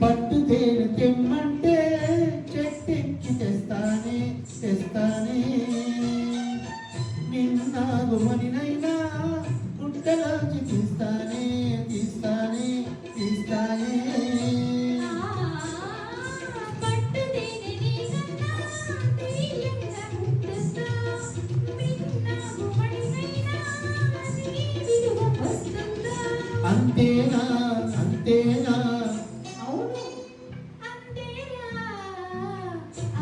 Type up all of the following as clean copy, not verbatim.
పట్టు తేనె తెమ్మంటే చెట్టెక్కి తెస్తానే తెస్తానే నిన్నాగు మనినైనా పుట్టలాచి తీస్తానే తీస్తానే తీస్తానే అంతేనా అంతేనా అవును అంతేనా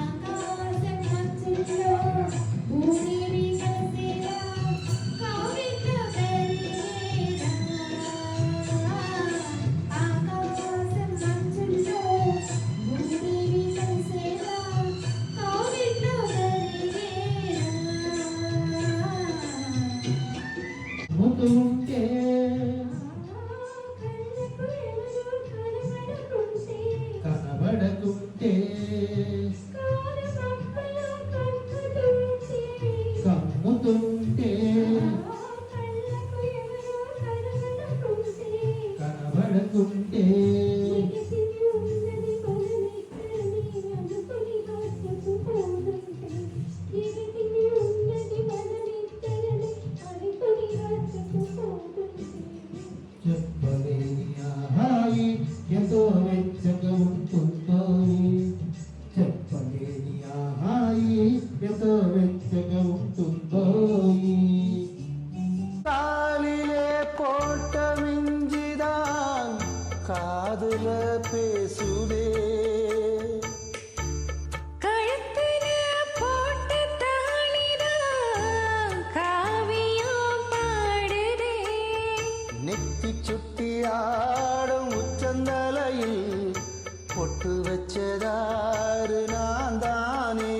ఆకాశం మంచులో భూమిని కలిసేలా కవిత పెరిగేలా ఆకాశం మంచులో భూమిని కలిసేలా కవిత పెరిగేలా ఉంటే కనబడకుంటే కమ్ముతుంటే కనబడకుంటే చెప్పలేని హాయి ఎంతో వెచ్చగా ఉంటుందో చెప్పలేని హాయి ఎంతో వెచ్చగా ఉంటుందో காலிலே போட்ட மிஞ்சிதான் காதுல பேசுதே நெத்தி சுட்டி ஆடும் உச்சந்தலையில் பொட்டு வச்சதாரு நான் தானே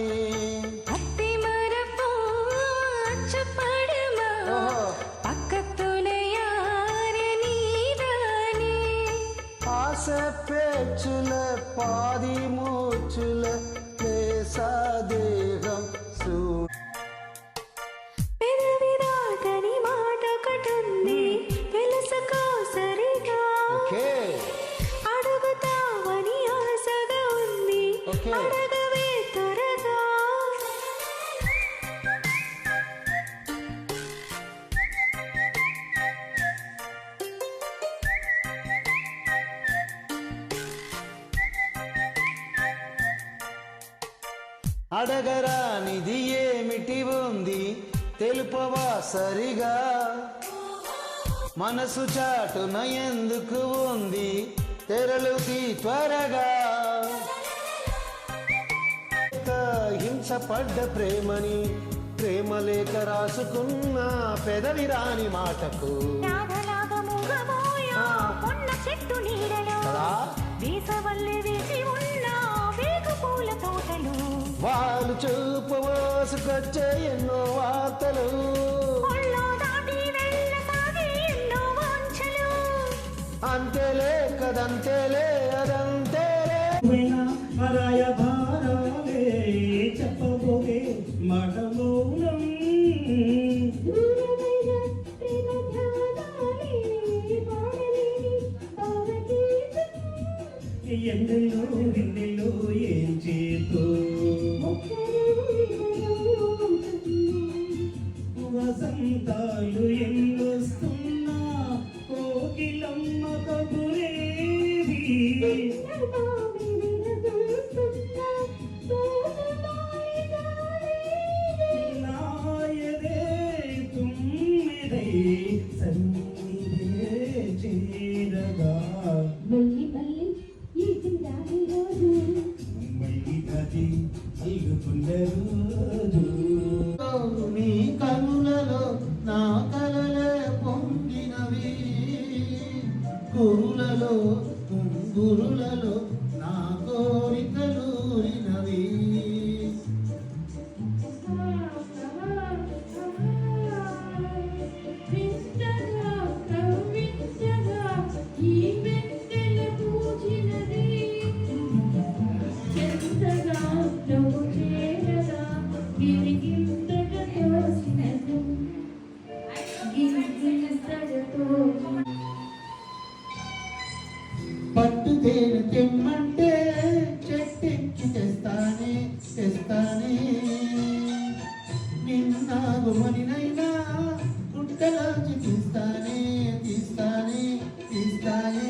ஆசை பேச்சுல பாதி மூச்சுல லேசா தேகம் అడుగుతావని ఆశగా ఉంది అడగవే త్వరగా అడగరానిది ఏమిటి ఉంది తెలుపవా సరిగా మనసు చాటున ఎందుకు ఉంది తెరలుకి త్వరగా హింసపడ్డ ప్రేమని ప్రేమ లేఖ రాసుకున్న పెదవి రాని మాటకు చెట్టు నీడలో వీసవల్లి వేసి ఉన్న వేగు పూల తోటలు వాళ్ళు చూపు మోసుకొచ్చే ఎన్నో వార్తలు అంతేలే కదంతేలే అదంతేలే మరాయ భారాలే చెప్పబోగే మాట మౌనం ఎండలో వెన్నెలో ఏం చేతో వసంతాలు ఎన్నొస్తున్నా కోకిలమ్మ కబురేది నాయదే తుమ్మిదే సన్నిధే చేరగా మళ్ళీ మళ్ళీ ఈ చిందాది రోజు మళ్ళీ అది అల్లుకున్న రోజు నీ కనులలో నా కలలే పొంగినవి గురులలో గురులలో నా కోరికలూరినవి పట్టు తేనె తెమ్మంటే చెట్టెక్కి తెస్తానే తెస్తానే నిన్నాగుమనినైనా గుడ్డలోంచి తీస్తానే తీస్తానే తీస్తానే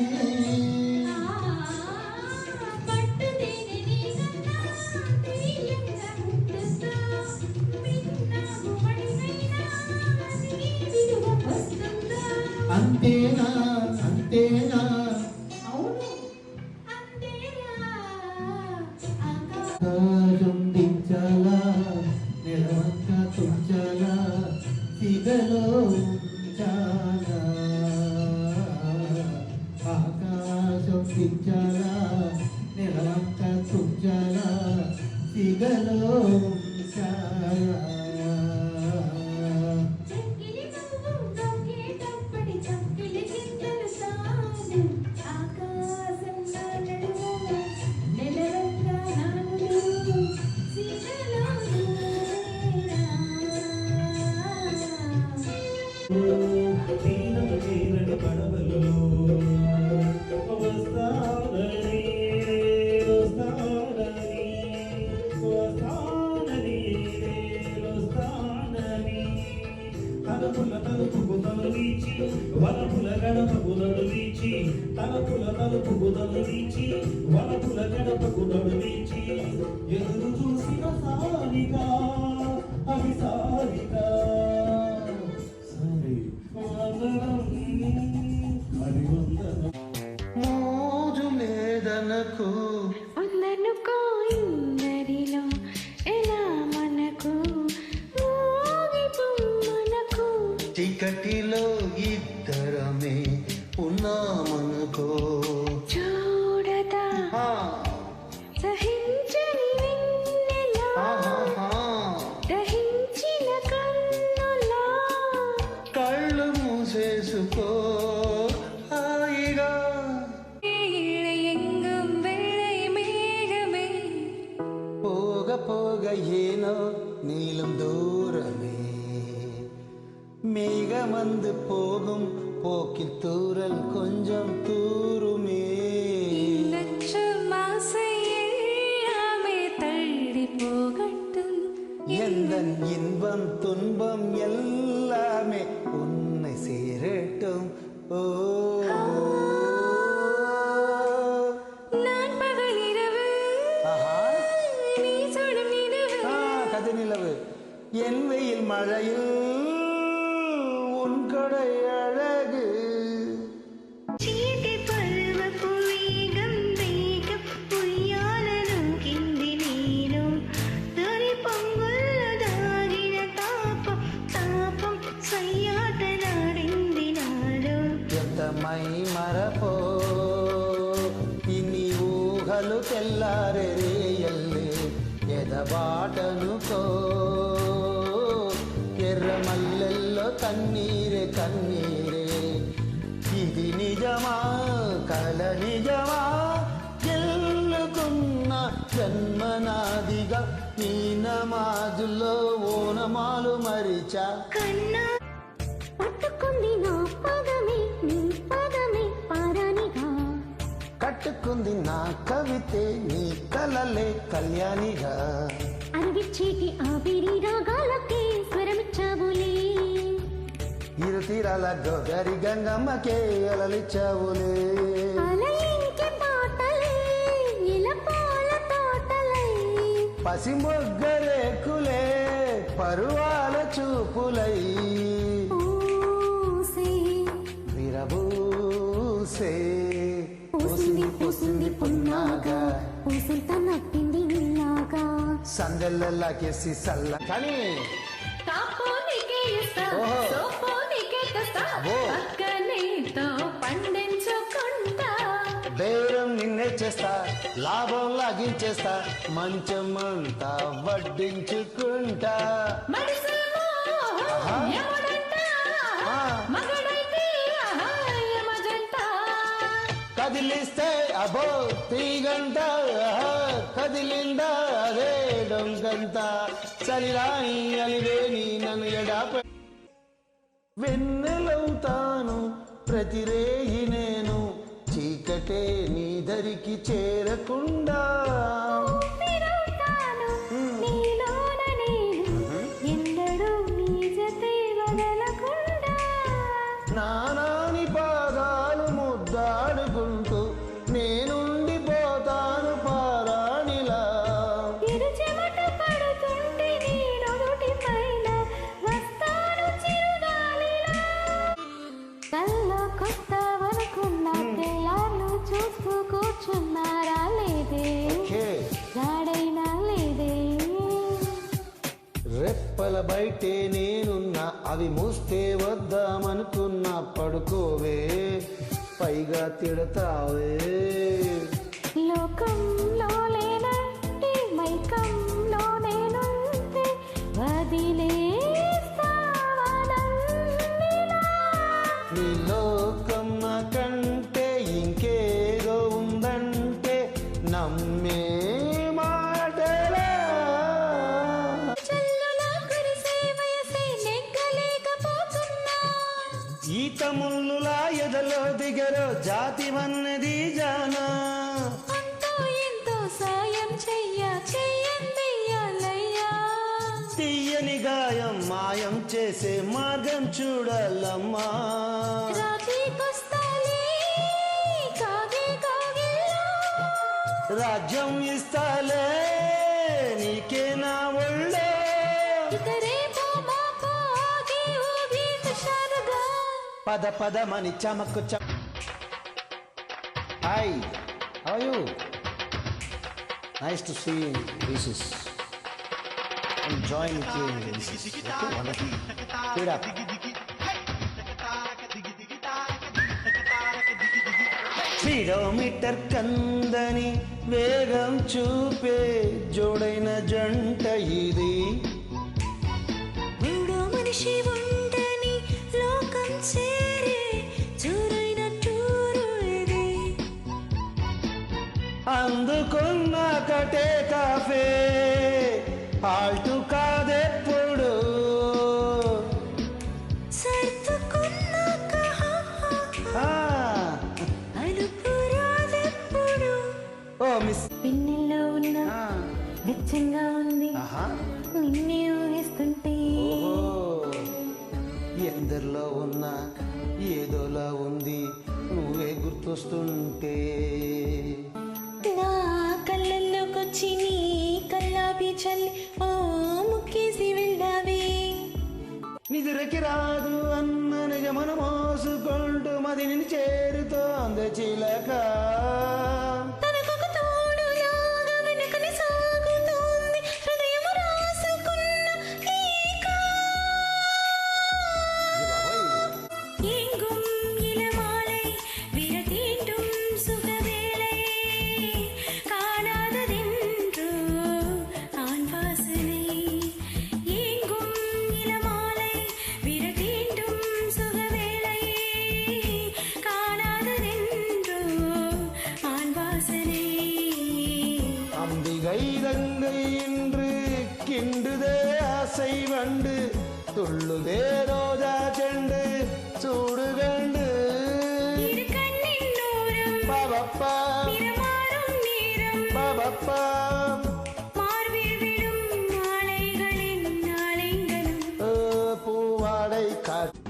అంతేనా అంతేనా ఆకాశం దించాలా నెలవంక తుంచాలా సిగలో ఉంచాలా ఆకాశం దించాలా నెలవంక తుంచాలా సిగలో ఉంచాలా తీరము చేరని పడవలో వస్తానని వస్తానని వస్తానని వస్తానని తలుపుల తలుపుకు తలువీచి వలపుల గడపకు నడువీచి తలుపుల తలుపుకు తలువీచి వలపుల గడపకు నడువీచి ఎదురు చూసిన సారిగా అవి సారిగా మోజు లేదనకు అందనుకో ఇందరిలో ఎలా మనకు మనకు చీకటిలో ఇద్దరమే ఉన్నామనుకో చూడదా సహించని వెన్నెలా దహించిన కన్నులా కళ్ళు మూసేసుకో హాయిగా எங்கும் வெள்ளை மேகமே పోగ పోగ ఏనో నీలం దూరమే மேகமந்து போகும் போக்கில் தூரல் கொஞ்சம் தூருமே லட்சம் ஆசை எல்லாமே தள்ளி போகட்டும் எந்தன் இன்பம் துன்பம் எல்லாமே உன்னை சேரட்டும் ஓ நான் பகல் இரவு நீ சுடும் நிலவு கதை நிலவு என் வெயில் மழையில் உன் கடை அழகு చీటి పల్వపు వేగం వేగం ఉయ్యాలను కింది నీరు దరి పొంగుల్లో దాగిన తాపం తాపం సయ్యాటలాడింది నాలో ఎంత మై మరపో ఇన్ని ఊహలు తెల్లారే రేయల్లే ఎదబాటనుకో ఎర్ర మల్లెల్లో కన్నీరే కన్నీరే ఇది నిజమా కల నిజమా గెల్లుకున్న జన్మనాదిగా ఈ నమాజుల్లో ఓనమాలు మరిచా కన్నా పట్టుకుంది నా పదమే నీ పదమే పారానిగా కట్టుకుంది నా కవితే నీ కలలే కళ్యాణిగా అరిగిచ్చేటి ఆవిరి రాగాలకే స్వరమిచ్చావులే ఇరు తీరాల గోదారి గంగమ్మకే అలలిచ్చావులే అలయింకి పాటలే ఇలా పాల తోటలై పసిమొగ్గరేకులే పరువాల చూపులై పూసే విరబూసే పూసింది పూసింది పున్నాగా పూసంతా నప్పింది నిల్లాగా సందెల్లలాకేసి సల్ల కానీ కాపోనికే ఇస్తా ఓహో. సోపోనికే తెస్తా అబ్బో. పక్కనేతో పండించుకుంటా బేరం నిన్నే చేస్తా లాభం లాగించేస్తా మంచమంతా వడ్డించుకుంటా మడిసేమో ఆహా. యముడంట, ఆ. మగడైతే ఆహా, యమజంట. కదిలిస్తే అబో తీగంట ఆహా, కదిలిందా అదే డొంకంత చలిరాని అలివేని నన్ను ఎడాప వెన్నెలవుతాను ప్రతిరేయి నేను చీకటి ఉంటే నీ దరికి చేరకుండా ఊపిరవుతాను నీలోన నేను ఎన్నడూ నీ జతే వదలకుండా నానాని పాదాలు ముద్దాడుకుంటూ నేనుండిపోతాను పారాణిలా ఇరు చెమట పడుతుంటే నీ నుదుటి పైన వస్తాను చిరుగాలిలా కల్లో కొత్తవనుకున్న తెల్లార్లు చూస్తూ కూర్చున్నారా లేదే గాడైనా లేదే రెప్పల బయటే నేనున్నా అవి మూస్తే వద్దామనుకున్నా పడుకోవే పైగా తిడతావే లోకంలో లేనంటే మైకంలో నేనుంటే వదిలేస్తావా నన్నిలా? నీ లోకం నాకంటే ఇంకేదో ఉందంటే నమ్మే మాటలా చల్లులా కురిసే వయసే నెగ్గలేకపోతున్నా ఈత ముళ్ళులా ఎదలో దిగరో జాతివన్నది జానా అంతో ఎంతో సాయం చెయ్యందయ్యాలయ్యా తీయని గాయం మాయం చేసే మార్గం చూడాలమ్మా రాత్రికొస్తాలే కాగే కాగిల్లో రాజ్యం ఇస్తాలే నీకే నా ఒళ్ళో ఇక రేపో మాపో ఆగి ఊగి హుషారుగా పద పదమని చమకు hi how are you nice to see this is enjoying with you this is okay wonderful speed up speedometer కందని వేగం చూపే జోడైన జంట ఇది మూడో మనిషి ఉండని లోకం చేరే జోరైన టూరు ఇది అందుకున్నాకటే కాఫే ఆల్టు కాదెప్పుడు సర్దుకున్నాక ఆ, అలుపు రాదెప్పుడు ఓ మిస్ పిన్నెల్లో ఉన్న ఆ, వెచ్చంగా ఉంది ఆహా నిన్నే ఊహిస్తుంటే ఓ ఎందరిలో ఉన్నా ఏదోలా ఉంది నువ్వే గుర్తొస్తుంటే నా కళ్ళల్లోకొచ్చి నీ కల్లాపి చల్లి ఓ ముక్కేసి వెళ్ళావే నిదురకి రాదు అన్న నిజమన మోసుకుంటూ మదిని చేరుతోంది చిలక తనకొక తోడులాగా వెనకని సాగుతోంది హృదయము రాసుకున్న లేఖ. எங்கும் இளமாலை விரதீண்டும் சுகவேளை காணாததென்று ஆண் வாசனை எங்கும் இளமாலை விரதீண்டும் சுகவேளை காணாததென்று ஆண் வாசனை அம்பிகை தங்கை என்று கிண்டுதே ஆசை வண்டு துள்ளுதே ரோஜா செண்டு சூடுகண்டு இரு கண்ணின் தூரம் பாபப்பா நிறமாறும் நேரம் பாபப்பா மார்பில் விழும் மாலைகளின் ஆலிங்கனம் పూవాడై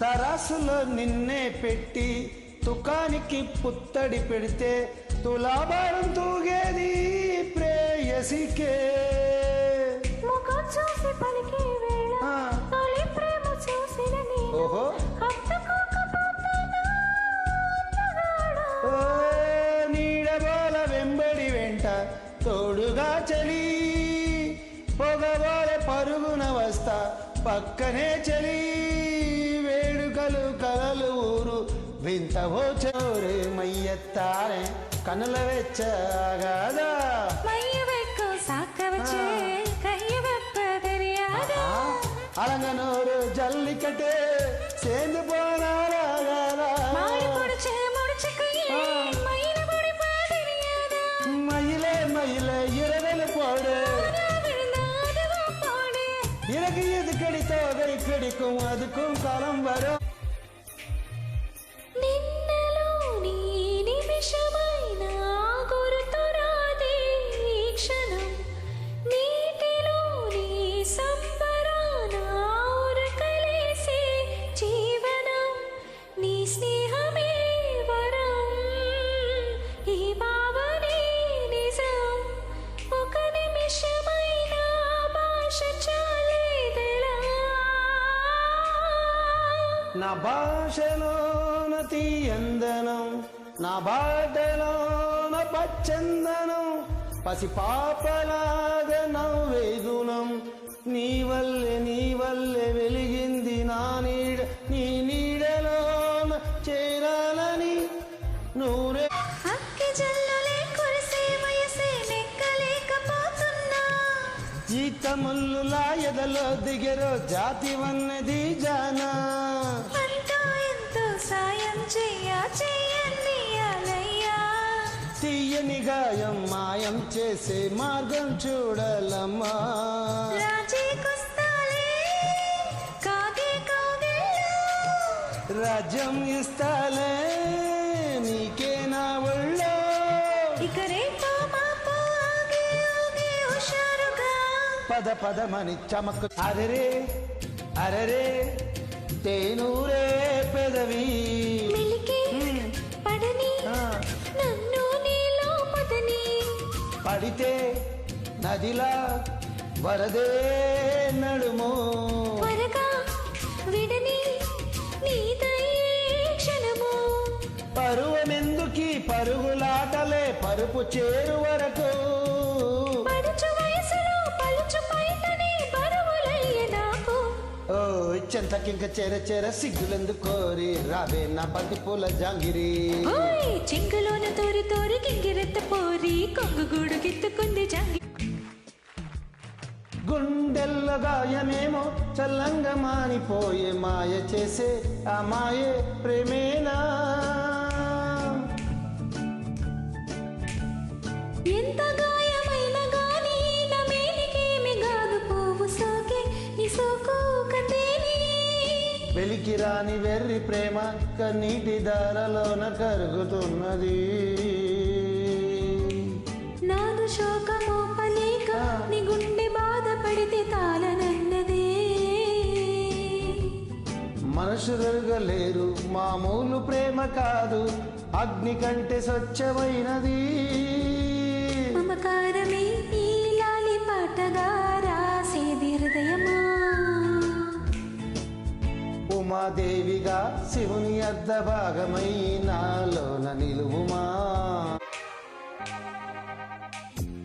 తరాసులో నిన్నే పెట్టి తుకానికి పుత్తడి పెడితే తులాభారం తూగేది ప్రేయసికే ముఖం చూసి పలికే వేళ ఆ. తొలి ప్రేమ చూసిన నేను ఓహో హత్తుకోకపోతానా అందగాడా? ఓ నీడబోల వెంబడి వెంట తోడుగా చలి పొగబోల పరుగున వస్తా పక్కనే చలి వేడుకలు కలలు ఊరు వింతవో చోరే మయ్యత్తారే కనుల వెచ్చగాదా மைய வைக்கும் சாக்க வச்சு கைய வைப்ப தெரியாதா అలంగనూరు జల్లికటే సేందు పోనారాగాదా மாடு பிடிச்சு முடிச்சுக்கையே மயில முடிப்ப தெரியாதா మయిలే మయిలే ఇరవెలు పోడు விழுந்தாதுவா போடு இறகு எது கடித்தோகை கிடைக்கும் அதுக்கும் காலம் வரும் నిన్నలో నీ నిమిషమై భాషలోన తీయందనం నా బాటలోన పచ్చందనం పసిపాపలాగా నవ్వేగుణం నీ వల్లే వెలిగింది నా నీడ నీ నీడలోన చేరాలని నూరే అక్కి జల్లులే కురిసే వయసే నెక్కలేకపోతున్నా జీతముల్లులా ఎదలో దిగరో జాతి వన్నది జానా అంటూ ఎంతో సాయం చెయ్యండి అలయ్యా తీయని గాయం మాయం చేసే మార్గం చూడాలమ్మా రాజీకొస్తాలే కాగే కౌగిళ్ళు రాజ్యం ఇస్తాలే నీకే నా ఒళ్ళో ఇక రేపో మాపో ఆగే ఆగే హుషారుగా పదమని చమకు అరరే అరరే తేనూరే పెదవి మిలికి పడని నన్ను నీలో పదని పడితే నదిలా వరదే నడుము త్వరగా విడని నీదయ్యే క్షణము పరువమెందుకి పరుగులాటలే పరుపు చేరు వరకు పడుచు వయసులో పలుచు పైటని బరువులయ్యే నాకు ఓ చెంతకింక చేర సిగ్గులెందు కోరి రావే నా బంతి పూల జాంగిరి ఓయ్ చింకలోన తోరి తోరి కింగిరెత్త పోరి కొంగుగూడు గిత్తుకుంది జాంగి గుండెల్లో గాయమేమో చల్లంగా మానిపోయే మాయ చేసే ఆ మాయే ప్రేమేనా ఎంత గాయమైన గాని నా మేనికేమి గాదు పోవు సోకే నీ సోకు కందేని వెలికి రాని వెర్రి ప్రేమ కన్నీటి దారలోన కరుగుతున్నది నాదు శోకమోపలేక నీ గుండె బాధపడితే తాళనన్నదే మనుషులెరగలేరు మామూలు ప్రేమ కాదు అగ్ని కంటే స్వచ్ఛమైనది మమకారమే ఈ లాలి పాటగా రాసేది హృదయమా ఉమాదేవిగా శివుని అర్ధ భాగమై నాలోన నిలువుమా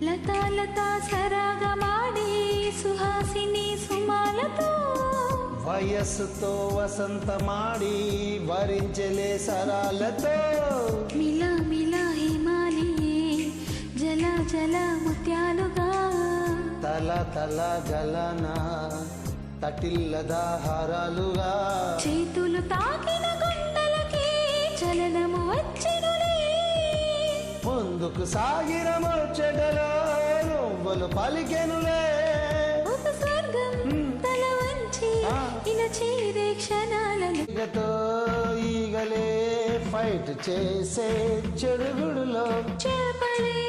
లతా లతా సరాగమాడి సుహాసిని సుమాలతో వయస్సుతో వసంతమాడి వరించలే సరాలతో మిలా మిలా హిమాలి జల జల ముత్యాలుగా తల గలన తటిల్లదాహారాలుగా చేతులు తాకిన గుండెలకి చలనము వచ్చినులే ముందుకు సాగిన ముచ్చటలో నువ్వులు పలికెనులే ఒక స్వర్గం తల వంచి ఇలా చేరే క్షణాలను ఈగతో ఈగలే ఫైట్ చేసే చెడుగుడులో చేపలే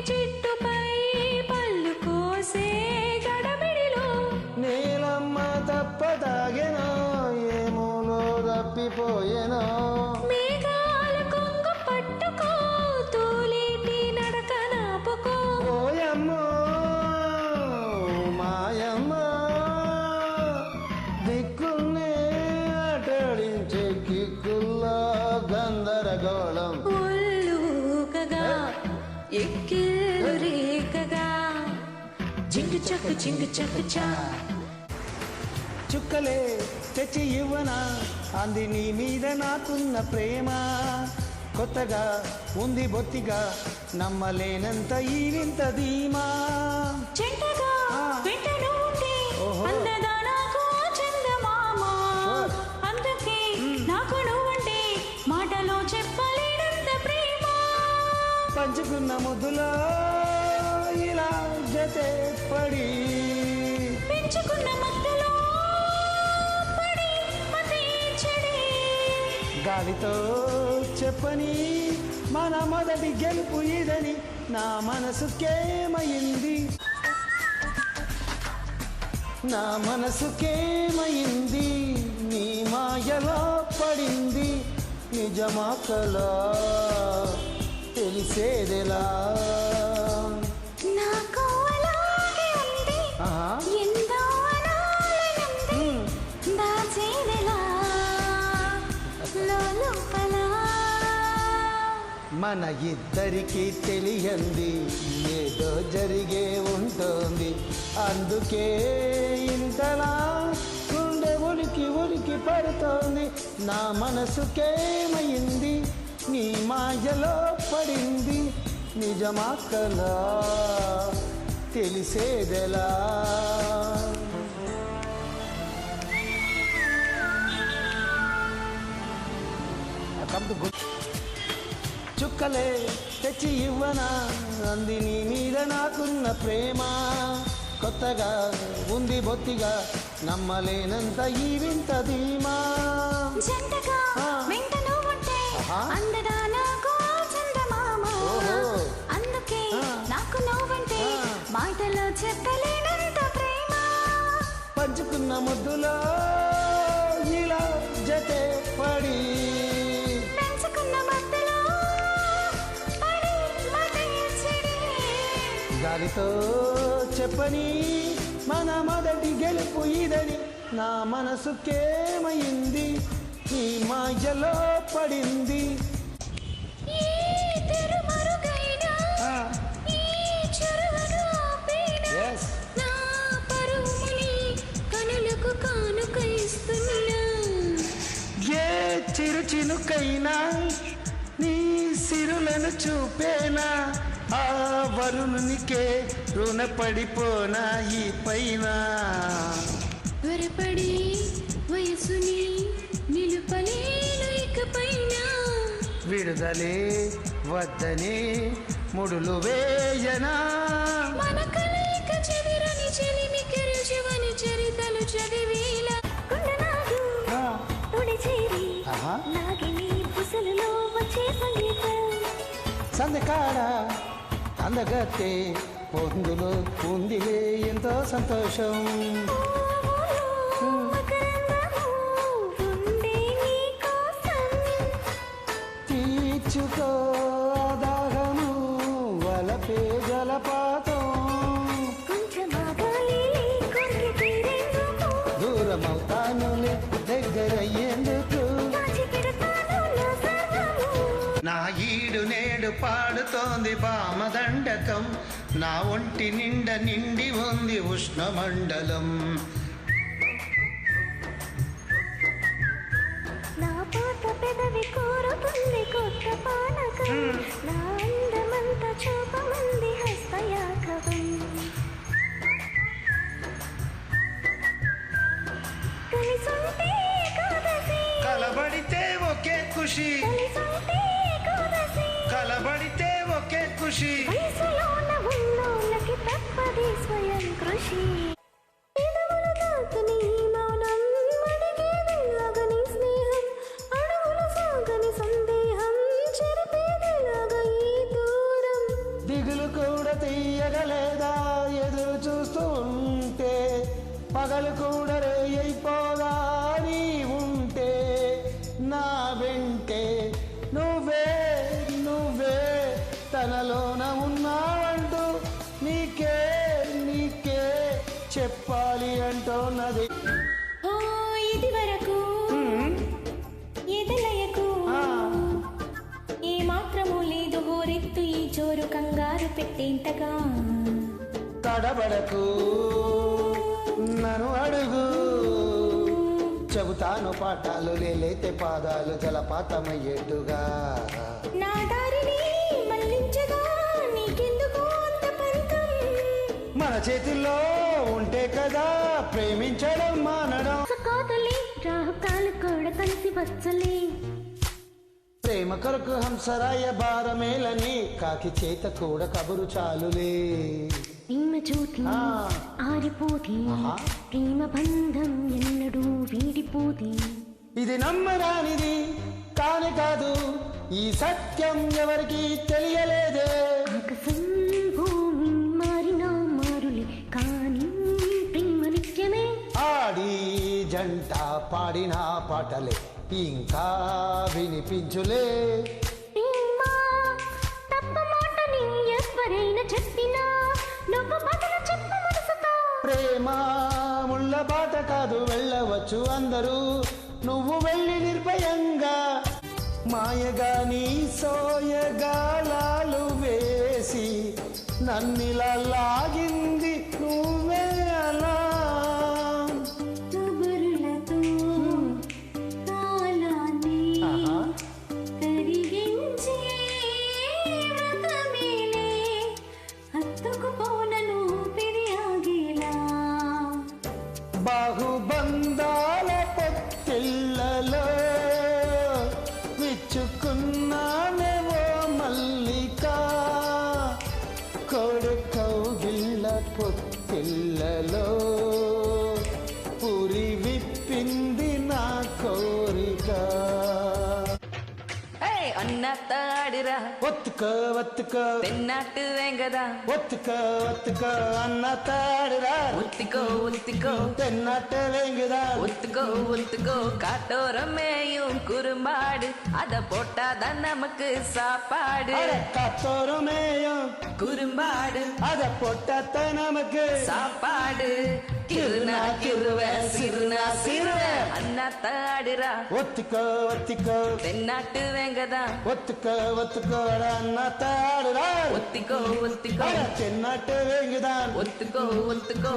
చెట్టుపై పళ్ళు కోసే గడబిడిలో నీలమ్మ తప్పదాగెనో ఏమూలో తప్పిపోయెనో మేఘాల కొంగు పట్టుకో తోలేటి నడక నాపుకో ఓయమ్మో మాయమ్మ దిక్కుల్నే ఆటాడించే కిక్కుల్లో గందరగోళం ఒళ్ళూకగా ఎక్కిళ్ళు రేకగా జింగు చక్కు చా చుక్కలే తెచ్చి ఇవ్వనా అంది నీ మీద నాకున్న ప్రేమ కొత్తగా ఉంది బొత్తిగా నమ్మలేనంత ఈ వింత ధీమా చెంటగా వెంటను ఉంటే ఓహో. అందగా నాకు చందమామ Sure. అందుకే నాకు నువ్వంటే మాటలో చెప్పలేనంత ప్రేమ పంచుకున్న ముద్దులో ఇలా జతే పడి పెంచుకున్న మధ్యలో పడి మతే చెడి గాలితో చెప్పని మన మొదటి గెలుపు ఇదని నా మనసుకేమైంది నా మనసుకేమైంది నీ మాయలో పడింది నిజమా కలా తెలిసేదెలా నాకు అలాగే ఉంది ఆహా. ఎంతో అనాలనుంది దాచేదెలా మన ఇద్దరికి తెలియంది ఏదో జరిగే ఉంటుంది, అందుకే ఇంతలా గుండె ఉలికి ఉలికి పడుతోంది. నా మనసుకేమైంది, నీ మాయలో పడింది, నిజమా కలా తెలిసేదెలా. చుక్కలే తెచ్చి ఇవ్వనా అంది నీ మీద నాకున్న ప్రేమ, కొత్తగా ఉంది బొత్తిగా నమ్మలేనంత ఈ వింత ధీమా. జంటగా వెంట నువ్వుంటే అందగా నాకు చందమామ, అందుకే నాకు నువ్వంటే మాటలో చెప్పలేనంత ప్రేమ. పంచుకున్న ముద్దులో ఇలా జతే పడి గాలితో చెప్పని మన మొదటి గెలుపు ఇదని, నా మనసుకేమైంది, నీ మాయలో పడింది. ఏ చిరు చినుకైనా నీ సిరులను చూపేనా, ఆ వరుణునికే రుణపడిపోనా ఈ పైన. త్వరపడి వయసుని నిలుపలేను ఇకపైన, విడుదలే వద్దనే ముడులు వేయనా. మన కలయిక చెవిరని చెలిమికి రుజువని చరితలు చదివేల కొండనాగు తొడి చేరి నాగిని బుసలులో వచ్చే సంగీతం. సందకాడ అందగత్తే పొందులో ఉందిలే ఎంతో సంతోషం. తీర్చుకో దాహము వలపే జలపాతం, దూరమవుతానులే దగ్గరయ్యేందుకు. నా ఈడు నేడు పాడుతోంది బామదండకం, నా ఒంటి నిండ నిండి ఉంది ఉష్ణమండలం. నా పాత పెదవి కోరుతుంది కొత్త పానకం, నా అందమంత చూపమంది హస్తయాకవం. కలిసుంటే కాదసి, కలబడితే ఒకే ఖుషి, కలిసుంటే కాదసి, కలబడితే ఒకే ఖుషి. వయసులోన ఉన్నోళ్ళకి తప్పది స్వయం కృషి. పెదవులు తాకని మౌనం, అడిగేది అగని స్నేహం, అడుగులు సాగని సందేహం, చెరిపేదిలాగా ఈ దూరం. దిగులు కూడా తీయగలేదా ఎదురు చూస్తూ ఉంటే, పగలు కూడా రేయైపోగా నీ ఉంటే, నా వెంటే నువ్వే నువ్వే తనలోన ఉన్నావంటూ నీకే నీకే చెప్పాలి అంటున్నది. ఓ ఇది వరకు ఎదలయకు, ఏ మాత్రము లేదు హోరెత్తు ఈ జోరు కంగారు పెట్టేంతగా. తడబడకు నన్ను అడుగు, చెబుతాను పాఠాలు లేలైతే పాదాలు జలపాతమయ్యేట్టుగా. నా దారిని మళ్ళించగా నీకెందుకు అంత పంతం, మన చేతుల్లో ఉంటే కదా ప్రేమించడం మానడం. కాదులే రాహుకాలు కూడా కలిసి వచ్చలే, ప్రేమ కొరకు హంసరాయ భారమేలని కాకి చేత కూడా కబురు చాలులే. ప్రేమ జ్యోతి ఆరిపోతి, ప్రేమ బంధం ఎన్నడూ వీడిపోతి. ఇది నమ్మరానిది కాని కాదు, ఈ సత్యం ఎవరికి తెలియలేదే. ఆకాశం భూమి మారినా మారులే, కానీ ప్రేమ నిత్యమే. ఆడి జంట పాడిన పాటలే ఇంకా వినిపించులే. ప్రేమ తప్ప మాటని ఎవరైనా చెప్పినా నువ్వు బదులు చెప్పు మనసుతో. ప్రేమ ముళ్ళ బాట కాదు వెళ్ళవచ్చు అందరూ, నువ్వు వెళ్ళి నిర్భయంగా. మాయగాని సోయగాలాలు వేసి నన్నిలా లాగింది నువ్వే అలా. కబురులతో కాలాన్ని కరిగించే వ్రతమేలే, హత్తుకుపోనను పెరియాగేలా. బాహుబంధాల పొత్తిళ్లలో విచ్చుకున్నానేవో మల్లిక, కోడి కౌగిళ్ళ పొత్తిళ్లలో పురి విప్పింది నా కోరిక. అన్నతాడిరా ఒత్తుకో ఒత్తుకో తెన్నాటు వెంగదా ఒత్తుకో ఒత్తుకో అన్న తాడురా, ఉత్తికో ఉత్తికో தென்னாட்ட வேங்குதா ஒத்துக்கோ ஒத்துக்கோ காட்டோரமேயும் குறும்பாடு அத போட்டாதான் நமக்கு சாப்பாடு. காத்தோரமேயும் குறும்பாடு அத போட்டாத்த நமக்கு சாப்பாடு. கிருனா கிருவ சிறுனா சிறுவ அண்ணாத்தாடுரா ஒத்துக்கோ ஒத்துக்கோ தென்னாட்டு வேங்கதா ஒத்துக்கோ ஒத்துக்கோ அண்ணா தாடுறா, ஒத்திக்கோ ஒத்திக்கோ தென்னாட்டு வேங்குதான் ஒத்துக்கோ ஒத்துக்கோ